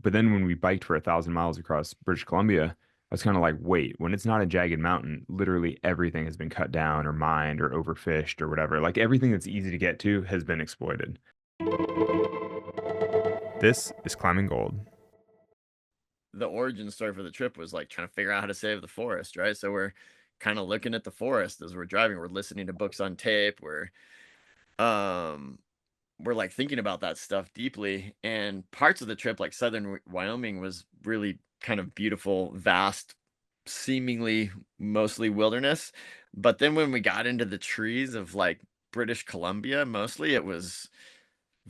But then when we biked for 1,000 miles across British Columbia, I was kind of like, wait, when it's not a jagged mountain, literally everything has been cut down or mined or overfished or whatever. Like everything that's easy to get to has been exploited. This is Climbing Gold. The origin story for the trip was like trying to figure out how to save the forest, right? So we're kind of looking at the forest as we're driving. We're listening to books on tape. Um we're like thinking about that stuff deeply. And parts of the trip, like southern Wyoming, was really kind of beautiful, vast, seemingly mostly wilderness. But then when we got into the trees of like British Columbia, mostly it was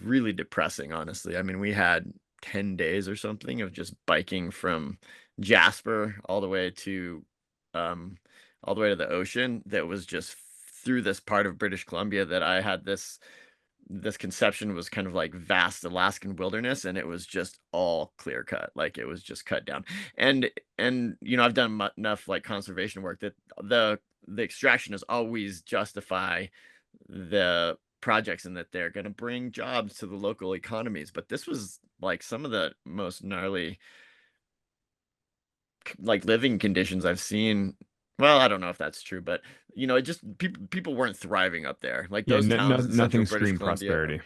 really depressing, honestly. I mean, we had 10 days or something of just biking from Jasper um all the way to the ocean that was just through this part of British Columbia that I had this conception was kind of like vast Alaskan wilderness, and it was just all clear cut, like it was just cut down. And I've done enough like conservation work that the extraction is always justify the projects and that they're going to bring jobs to the local economies. But this was like some of the most gnarly like living conditions I've seen. Well, I don't know if that's true, but it just people weren't thriving up there. Like Yeah, those towns in central nothing British screamed Columbia. prosperity.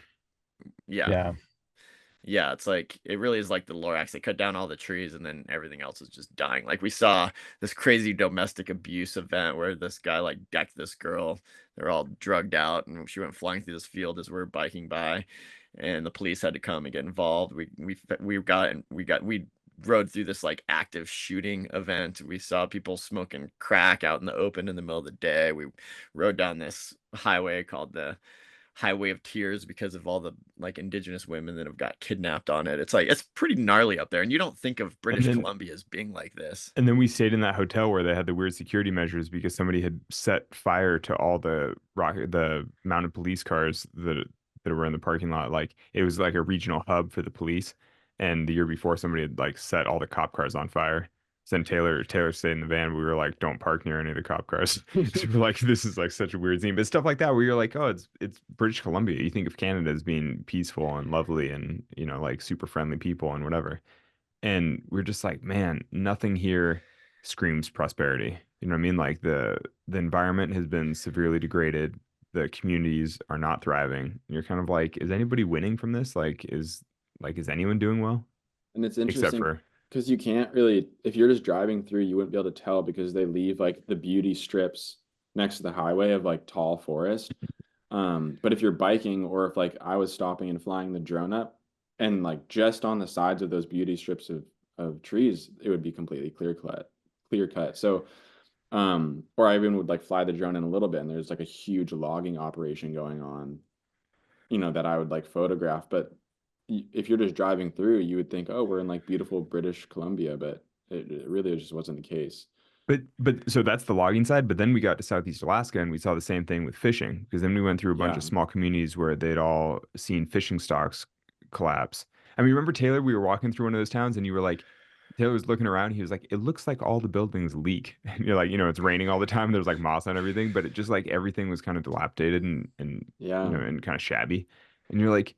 Yeah. Yeah. Yeah, it's like it really is like the Lorax. They cut down all the trees and then everything else is just dying. Like we saw this crazy domestic abuse event where this guy like decked this girl. They're all drugged out and she went flying through this field as we are biking by, and the police had to come and get involved. We rode through this like active shooting event. We saw people smoking crack out in the open in the middle of the day. We rode down this highway called the Highway of Tears because of all the like indigenous women that have got kidnapped on it. It's like it's pretty gnarly up there, and you don't think of And British then Columbia as being like this. and then we stayed in that hotel where they had the weird security measures because somebody had set fire to all the mounted police cars that were in the parking lot. Like it was like a regional hub for the police. And the year before, somebody had like set all the cop cars on fire. So then Taylor stayed in the van. We were like, don't park near any of the cop cars. So we're like, this is like such a weird scene. But stuff like that where you're like, oh, it's British Columbia. You think of Canada as being peaceful and lovely and like super friendly people and whatever. And we're just like, man, nothing here screams prosperity. You know what I mean? Like the environment has been severely degraded. The communities are not thriving. And you're kind of like, is anybody winning from this? Is anyone doing well? And it's Except interesting for because you can't really, if you're just driving through, you wouldn't be able to tell because they leave like the beauty strips next to the highway of like tall forest. But if you're biking or if like I was stopping and flying the drone up and like just on the sides of those beauty strips of trees, it would be completely clear cut. So, or I even would like fly the drone in a little bit and there's like a huge logging operation going on, that I would like photograph. But if you're just driving through, you would think, oh, we're in like beautiful British Columbia, but it really just wasn't the case. but so that's the logging side, but then we got to Southeast Alaska and we saw the same thing with fishing because then we went through a bunch Yeah. of small communities where they'd all seen fishing stocks collapse. I mean, remember Taylor, we were walking through one of those towns and you were like Taylor was looking around. He was like, "It looks like all the buildings leak." And you're like, it's raining all the time. There's like moss on everything, but it just like everything was kind of dilapidated and Yeah. and kind of shabby. And you're like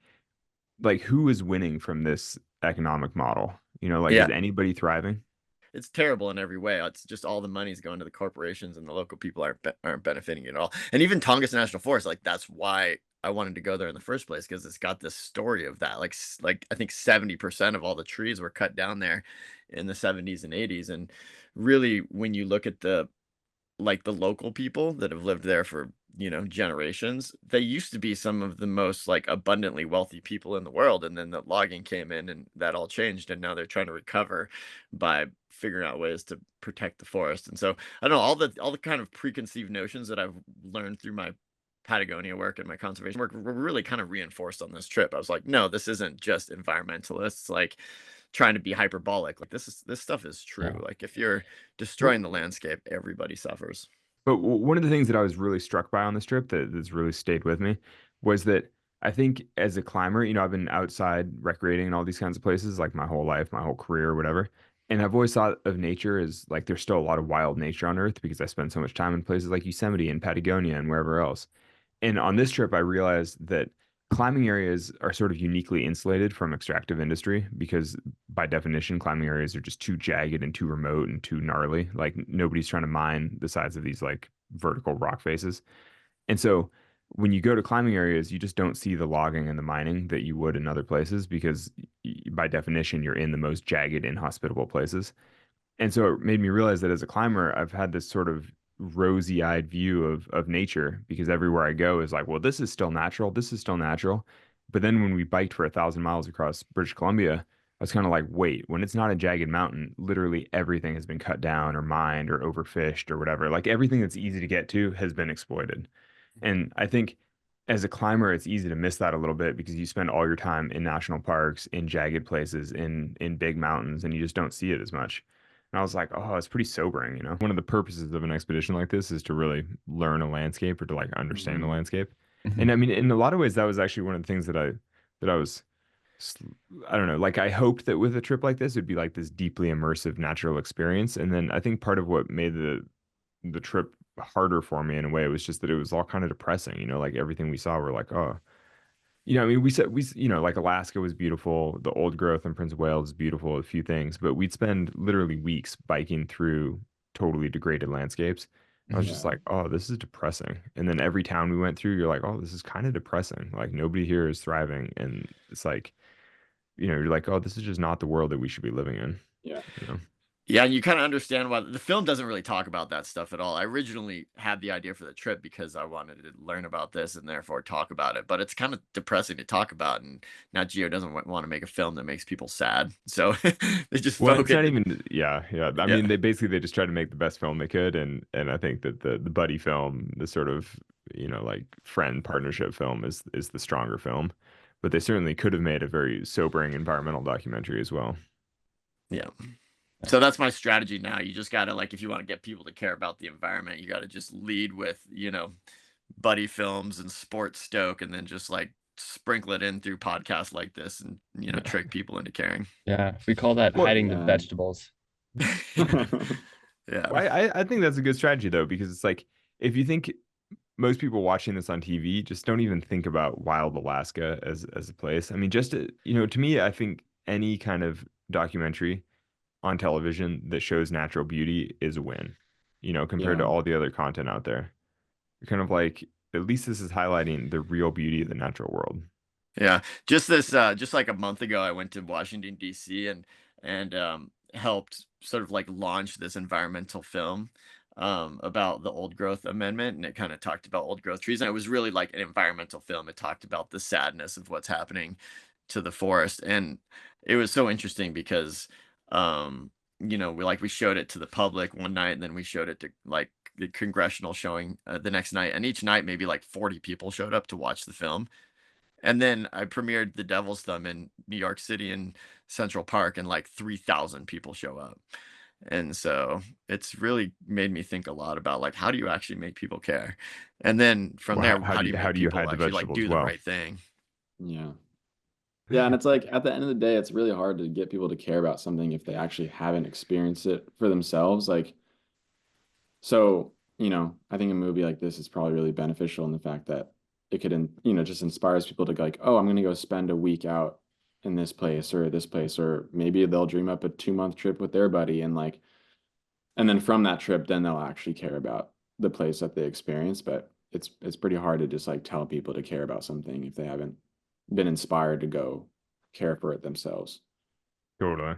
who is winning from this economic model? Like Yeah, is anybody thriving? it's terrible in every way. It's just all the money's going to the corporations, and the local people aren't benefiting at all. And even Tongass National Forest, like that's why I wanted to go there in the first place because it's got this story of that. Like I think 70% of all the trees were cut down there in the 70s and 80s, and really when you look at the local people that have lived there for, generations, they used to be some of the most like abundantly wealthy people in the world. And then the logging came in and that all changed. And now they're trying to recover by figuring out ways to protect the forest. And so I don't know, all the kind of preconceived notions that I've learned through my Patagonia work and my conservation work were really kind of reinforced on this trip. I was like, no, this isn't just environmentalists like trying to be hyperbolic. Like this stuff is true. Yeah. Like if you're Well, destroying the landscape, everybody suffers. but one of the things that I was really struck by on this trip that's really stayed with me was that I think as a climber, I've been outside recreating in all these kinds of places like my whole life, my whole career, whatever. And I've always thought of nature as like there's still a lot of wild nature on Earth because I spend so much time in places like Yosemite and Patagonia and wherever else. And on this trip, I realized that climbing areas are sort of uniquely insulated from extractive industry because by definition, climbing areas are just too jagged and too remote and too gnarly. Like nobody's trying to mine the sides of these like vertical rock faces. And so when you go to climbing areas, you just don't see the logging and the mining that you would in other places because by definition, you're in the most jagged, inhospitable places. And so it made me realize that as a climber, I've had this sort of rosy-eyed view of nature because everywhere I go is like, well, this is still natural. This is still natural. But then when we biked for 1,000 miles across British Columbia, I was kind of like, wait, when it's not a jagged mountain, literally everything has been cut down or mined or overfished or whatever. Like everything that's easy to get to has been exploited. And I think as a climber, it's easy to miss that a little bit because you spend all your time in national parks, in jagged places, in big mountains, and you just don't see it as much. And I was like, oh, it's pretty sobering, you know. One of the purposes of an expedition like this is to really learn a landscape or to like understand the Mhm. landscape. And Mhm. I mean, in a lot of ways, that was actually one of the things that I was I don't know, like I hoped that with a trip like this, it'd be like this deeply immersive natural experience. And then I think part of what made the trip harder for me in a way was just that it was all kind of depressing, you know, like everything we saw, we're like, oh, you know, I mean, you know, like Alaska was beautiful, the old growth in Prince of Wales is beautiful, a few things, but we'd spend literally weeks biking through totally degraded landscapes. I was Mhm. just Yeah. like, oh, this is depressing. And then every town we went through, you're like, oh, this is kind of depressing. Like nobody here is thriving. And it's like, you know, you're like, oh, this is just not the world that we should be living in, Yeah. you know? Yeah, and you kind of understand why the film doesn't really talk about that stuff at all. I originally had the idea for the trip because I wanted to learn about this and therefore talk about it, but it's kind of depressing to talk about. And Nat Geo doesn't want to make a film that makes people sad, so they just Well, it's focus. not even, yeah, yeah. I Yeah, mean, they just tried to make the best film they could, and I think that the buddy film, the sort of, you know, like friend partnership film is the stronger film, but they certainly could have made a very sobering environmental documentary as well. yeah. So that's my strategy now. You just gotta like, if you want to get people to care about the environment, you gotta just lead with, buddy films and sports stoke, and then just like sprinkle it in through podcasts like this, and Yeah. trick people into caring. Yeah. We call that Well, hiding the Yeah. vegetables. Yeah. well, I think that's a good strategy though, because it's like if you think most people watching this on TV just don't even think about wild Alaska as a place. I mean, just you know, to me, I think any kind of documentary on television that shows natural beauty is a win, you know, compared to Yeah. all the other content out there. You're kind of like, at least this is highlighting the real beauty of the natural world. Yeah, just like a month ago, I went to Washington D.C. and helped sort of like launch this environmental film about the old growth amendment, and it kind of talked about old growth trees, and it was really like an environmental film. It talked about the sadness of what's happening to the forest, and it was so interesting because we showed it to the public one night, and then we showed it to like the congressional showing the next night, and each night maybe like 40 people showed up to watch the film. And then I premiered The Devil's Thumb in New York City in Central Park, and like 3,000 people show up. And so it's really made me think a lot about like, how do you actually make people care? And then from Well, there, how do you how make do you people hide the actually like vegetables do the well? right thing? Yeah. Yeah, and it's like at the end of the day, it's really hard to get people to care about something if they actually haven't experienced it for themselves. Like, so, I think a movie like this is probably really beneficial in the fact that it could, just inspires people to go like, oh, I'm going to go spend a week out in this place, or maybe they'll dream up a 2-month trip with their buddy and like, and then from that trip, then they'll actually care about the place that they experience. But it's pretty hard to just like tell people to care about something if they haven't been inspired to go care for it themselves. Totally.